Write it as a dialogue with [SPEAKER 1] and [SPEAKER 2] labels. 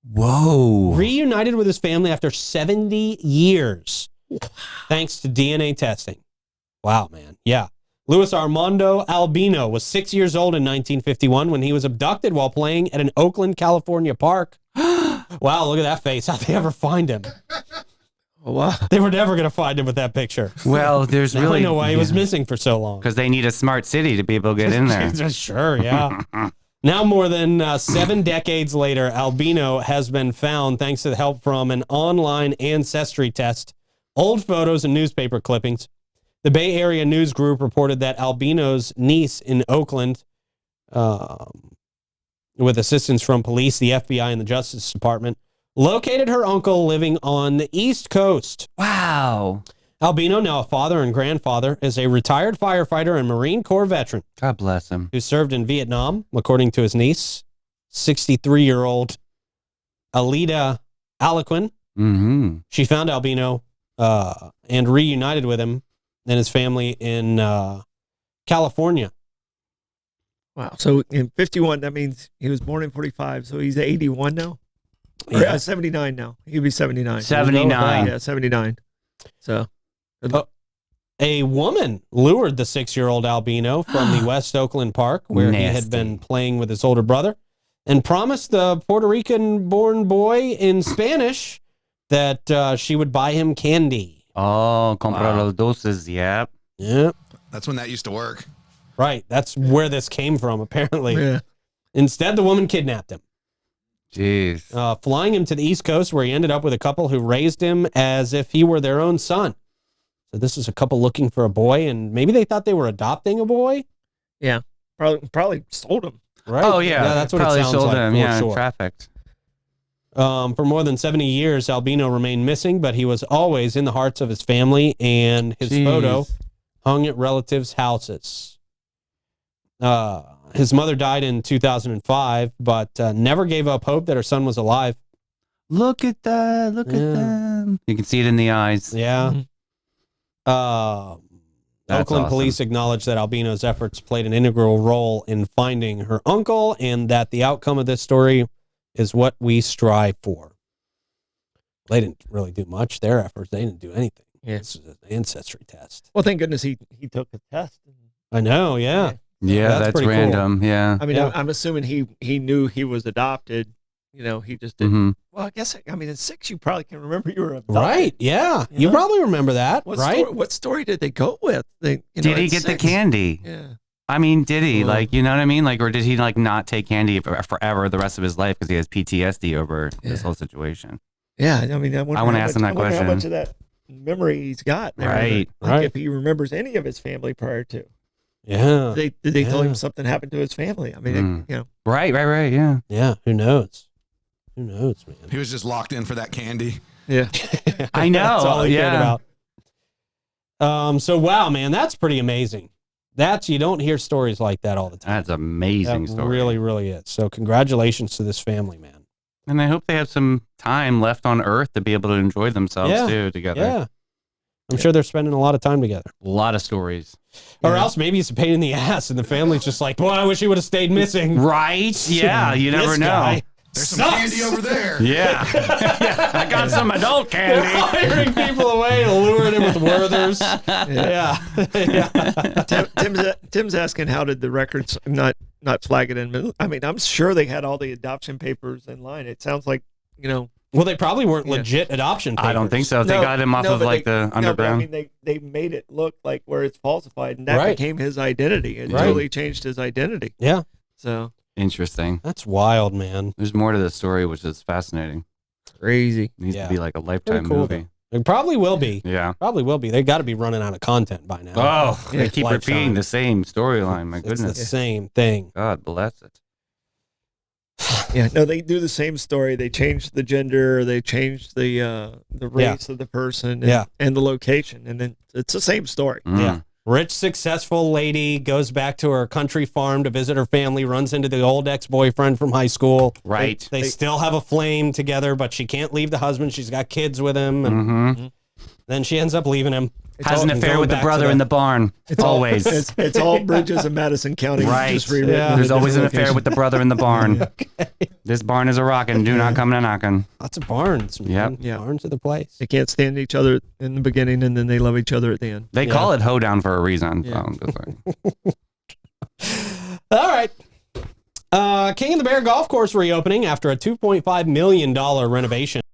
[SPEAKER 1] Whoa.
[SPEAKER 2] Reunited with his family after 70 years, thanks to DNA testing. Wow, man. Yeah. Luis Armando Albino was 6 years old in 1951 when he was abducted while playing at an Oakland, California park. Wow, look at that face. How'd they ever find him?
[SPEAKER 3] Wow.
[SPEAKER 2] They were never going to find him with that picture.
[SPEAKER 1] Well, there's
[SPEAKER 2] Now
[SPEAKER 1] really...
[SPEAKER 2] I know why he was missing for so long.
[SPEAKER 1] Because they need a smart city to be able to get in there.
[SPEAKER 2] Sure, yeah. Now, more than 7 decades later, Albino has been found thanks to the help from an online Ancestry test, old photos, and newspaper clippings. The Bay Area News Group reported that Albino's niece in Oakland, with assistance from police, the FBI, and the Justice Department, located her uncle living on the East Coast.
[SPEAKER 1] Wow.
[SPEAKER 2] Albino, now a father and grandfather, is a retired firefighter and Marine Corps veteran.
[SPEAKER 1] God bless him.
[SPEAKER 2] Who served in Vietnam, according to his niece, 63-year-old Alida Alequin.
[SPEAKER 1] Mm-hmm.
[SPEAKER 2] She found Albino and reunited with him and his family in California.
[SPEAKER 3] Wow. So in 51, that means he was born in 45, so he's 81 now?
[SPEAKER 2] Yeah.
[SPEAKER 3] Or 79 now. He'd be 79.
[SPEAKER 1] 79.
[SPEAKER 3] Yeah, 79. So...
[SPEAKER 2] A woman lured the 6-year-old Albino from the West Oakland Park, where he had been playing with his older brother, and promised the Puerto Rican-born boy in Spanish that she would buy him candy.
[SPEAKER 1] Oh, comprar los dulces, yep.
[SPEAKER 2] Yep.
[SPEAKER 4] That's when that used to work.
[SPEAKER 2] Right. That's where this came from, apparently.
[SPEAKER 3] Yeah.
[SPEAKER 2] Instead, the woman kidnapped him.
[SPEAKER 1] Jeez.
[SPEAKER 2] Flying him to the East Coast, where he ended up with a couple who raised him as if he were their own son. So this is a couple looking for a boy, and maybe they thought they were adopting a boy.
[SPEAKER 3] Yeah, probably sold him.
[SPEAKER 2] Right?
[SPEAKER 1] Oh, yeah.
[SPEAKER 2] That's what
[SPEAKER 1] probably
[SPEAKER 2] it sounds
[SPEAKER 1] sold
[SPEAKER 2] like.
[SPEAKER 1] him.
[SPEAKER 2] For
[SPEAKER 1] Yeah,
[SPEAKER 2] sure.
[SPEAKER 1] trafficked.
[SPEAKER 2] For more than 70 years, Albino remained missing, but he was always in the hearts of his family, and his photo hung at relatives' houses. His mother died in 2005, but never gave up hope that her son was alive.
[SPEAKER 1] Look at that. Look at them. You can see it in the eyes.
[SPEAKER 2] Yeah.
[SPEAKER 3] Mm-hmm.
[SPEAKER 2] Oakland police acknowledged that Albino's efforts played an integral role in finding her uncle, and that the outcome of this story is what we strive for. They didn't really do much. Their efforts, they didn't do anything.
[SPEAKER 3] Yeah.
[SPEAKER 2] This is an ancestry test.
[SPEAKER 3] Well, thank goodness he took the test.
[SPEAKER 2] I know, yeah.
[SPEAKER 1] Yeah, that's
[SPEAKER 2] pretty
[SPEAKER 1] random.
[SPEAKER 2] Cool.
[SPEAKER 1] Yeah.
[SPEAKER 3] I mean,
[SPEAKER 2] Yeah.
[SPEAKER 3] I'm assuming he knew he was adopted. You know, he just didn't.
[SPEAKER 1] Mm-hmm.
[SPEAKER 3] Well, I guess, I mean, at 6, you probably can remember you were adopted.
[SPEAKER 2] Right, yeah. You
[SPEAKER 3] know?
[SPEAKER 2] probably remember that, right?
[SPEAKER 3] What story did they go with?
[SPEAKER 1] Did he get the candy?
[SPEAKER 3] Yeah.
[SPEAKER 1] I mean, did he? Like, you know what I mean? Like, or did he, like, not take candy forever the rest of his life because he has PTSD over this whole situation?
[SPEAKER 3] Yeah, I mean, I
[SPEAKER 1] want to ask him that question.
[SPEAKER 3] How much of that memory he's got there.
[SPEAKER 1] Right,
[SPEAKER 3] like if he remembers any of his family prior to.
[SPEAKER 2] Yeah.
[SPEAKER 3] Did they tell him something happened to his family? I mean, you know.
[SPEAKER 1] Right, yeah.
[SPEAKER 2] Yeah, who knows? Who knows, man?
[SPEAKER 4] He was just locked in for that candy.
[SPEAKER 3] Yeah.
[SPEAKER 1] I know.
[SPEAKER 2] That's all he cared about. So, wow, man, that's pretty amazing. You don't hear stories like that all the time.
[SPEAKER 1] That's amazing story.
[SPEAKER 2] Really, really is. So congratulations to this family, man.
[SPEAKER 1] And I hope they have some time left on Earth to be able to enjoy themselves too together.
[SPEAKER 2] Yeah. I'm sure they're spending a lot of time together.
[SPEAKER 1] A lot of stories.
[SPEAKER 2] Or else maybe it's a pain in the ass and the family's just like, boy, I wish he would have stayed missing.
[SPEAKER 1] Right? Yeah, you never know.
[SPEAKER 2] Guy
[SPEAKER 4] There's some candy over there.
[SPEAKER 1] Yeah. I got some adult candy.
[SPEAKER 2] They're hiring people away and luring him with Werthers. Yeah.
[SPEAKER 3] Tim's asking, how did the records not flag it in? I mean, I'm sure they had all the adoption papers in line. It sounds like, you know.
[SPEAKER 2] Well, they probably weren't legit adoption papers.
[SPEAKER 1] I don't think so. They got him off of like the underground.
[SPEAKER 3] I mean, they made it look like where it's falsified, and that became his identity. It totally changed his identity.
[SPEAKER 2] Yeah.
[SPEAKER 3] So
[SPEAKER 1] interesting.
[SPEAKER 2] That's wild, man.
[SPEAKER 1] There's more to the story, which is fascinating.
[SPEAKER 3] Crazy.
[SPEAKER 1] It needs to be like a Lifetime
[SPEAKER 2] cool,
[SPEAKER 1] movie.
[SPEAKER 2] It probably will be.
[SPEAKER 1] Yeah.
[SPEAKER 2] Probably will be. They got to be running out of content by now.
[SPEAKER 1] Oh, they keep repeating the same storyline. My goodness.
[SPEAKER 2] It's the same thing.
[SPEAKER 1] God bless it.
[SPEAKER 3] Yeah, no, they do the same story. They change the gender, they change the race of the person, and the location, and then it's the same story.
[SPEAKER 2] Yeah. Rich, successful lady goes back to her country farm to visit her family, runs into the old ex-boyfriend from high school.
[SPEAKER 1] Right.
[SPEAKER 2] They still have a flame together, but she can't leave the husband. She's got kids with him. And then she ends up leaving him.
[SPEAKER 1] Has an affair with the brother in the barn. Always.
[SPEAKER 3] It's all Bridges in Madison County.
[SPEAKER 1] Right.
[SPEAKER 3] Just rewritten.
[SPEAKER 2] Yeah.
[SPEAKER 1] There's always an affair with the brother in the barn. This barn is a rockin'. Do not come to knockin'.
[SPEAKER 2] Lots of barns. Man.
[SPEAKER 1] Yep.
[SPEAKER 3] Yeah.
[SPEAKER 2] Barns are the place.
[SPEAKER 3] They can't stand each other in the beginning, and then they love each other at the end.
[SPEAKER 1] They call it hoedown for a reason.
[SPEAKER 3] Yeah.
[SPEAKER 1] So I'm just like,
[SPEAKER 2] All right. King of the Bear Golf Course reopening after a $2.5 million renovation.